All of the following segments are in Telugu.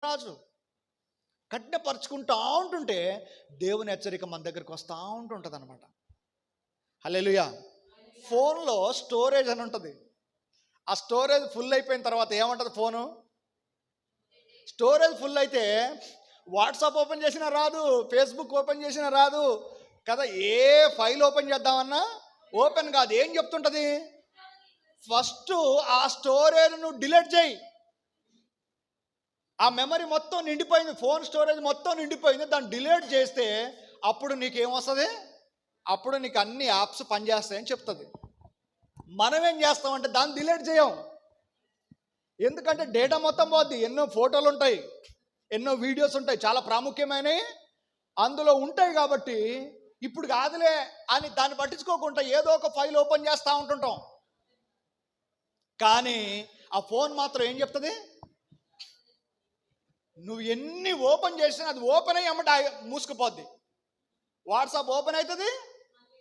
రాజు కఠినపరుచుకుంటా ఉంటుంటే దేవుని హెచ్చరిక మన దగ్గరికి వస్తూ ఉంటుంటుంది అనమాట. హల్లెలూయా. ఫోన్లో స్టోరేజ్ అని ఉంటుంది. ఆ స్టోరేజ్ ఫుల్ అయిపోయిన తర్వాత ఏమంటుంది ఫోను? స్టోరేజ్ ఫుల్ అయితే వాట్సాప్ ఓపెన్ చేసినా రాదు, ఫేస్బుక్ ఓపెన్ చేసినా రాదు కదా. ఏ ఫైల్ ఓపెన్ చేద్దామన్నా ఓపెన్ కాదు. ఏం చెప్తుంటుంది? ఫస్ట్ ఆ స్టోరేజ్ నువ్వు డిలీట్ చేయి. ఆ మెమరీ మొత్తం నిండిపోయింది, ఫోన్ స్టోరేజ్ మొత్తం నిండిపోయింది, దాన్ని డిలీట్ చేస్తే అప్పుడు నీకేమొస్తుంది? అప్పుడు నీకు అన్ని యాప్స్ పనిచేస్తాయని చెప్తుంది. మనం ఏం చేస్తామంటే దాన్ని డిలీట్ చేయం. ఎందుకంటే డేటా మొత్తం పోద్ది. ఎన్నో ఫోటోలు ఉంటాయి, ఎన్నో వీడియోస్ ఉంటాయి, చాలా ప్రాముఖ్యమైనవి అందులో ఉంటాయి. కాబట్టి ఇప్పుడు కాదులే అని దాన్ని పట్టించుకోకుండా ఏదో ఒక ఫైల్ ఓపెన్ చేస్తూ ఉంటుంటాం. కానీ ఆ ఫోన్ మాత్రం ఏం చెప్తుంది? నువ్వు ఎన్ని ఓపెన్ చేసినా అది ఓపెన్ అయ్యి అమ్మట మూసుకుపోద్ది. వాట్సాప్ ఓపెన్ అవుతుంది,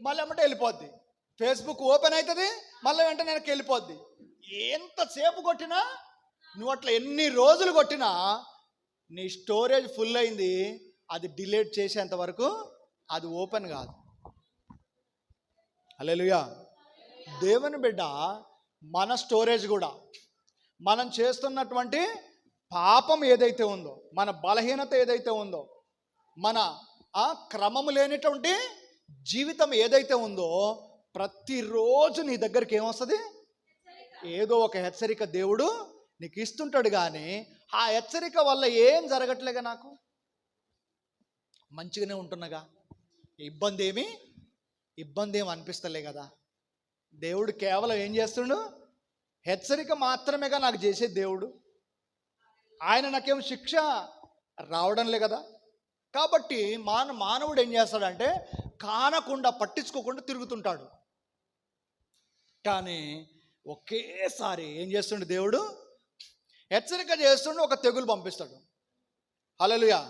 మళ్ళీ అమ్మట వెళ్ళిపోద్ది. ఫేస్బుక్ ఓపెన్ అవుతుంది, మళ్ళీ వెంటనే వెనక్కి వెళ్ళిపోద్ది. ఎంతసేపు కొట్టినా, నువ్వు అట్లా ఎన్ని రోజులు కొట్టినా నీ స్టోరేజ్ ఫుల్ అయింది, అది డిలీట్ చేసేంత వరకు అది ఓపెన్ కాదు. హల్లెలూయా. దేవుని బిడ్డ, మన స్టోరేజ్ కూడా మనం చేస్తున్నటువంటి పాపం ఏదైతే ఉందో, మన బలహీనత ఏదైతే ఉందో, మన క్రమము లేనటువంటి జీవితం ఏదైతే ఉందో, ప్రతిరోజు నీ దగ్గరికి ఏమొస్తుంది? ఏదో ఒక హెచ్చరిక దేవుడు నీకు ఇస్తుంటాడు. కానీ ఆ హెచ్చరిక వల్ల ఏం జరగట్లేగా, నాకు మంచిగానే ఉంటున్నాగా, ఇబ్బంది ఏమి అనిపిస్తలే కదా. దేవుడు కేవలం ఏం చేస్తుండు? హెచ్చరిక మాత్రమేగా నాకు చేసే దేవుడు. ఆయన నాకేం శిక్ష రావడంలే కదా. కాబట్టి మానవుడు ఏం చేస్తాడంటే కానకుండా పట్టించుకోకుండా తిరుగుతుంటాడు. కానీ ఒకేసారి ఏం చేస్తుండే దేవుడు? హెచ్చరిక చేస్తుండే, ఒక తెగులు పంపిస్తాడు. హల్లెలూయా.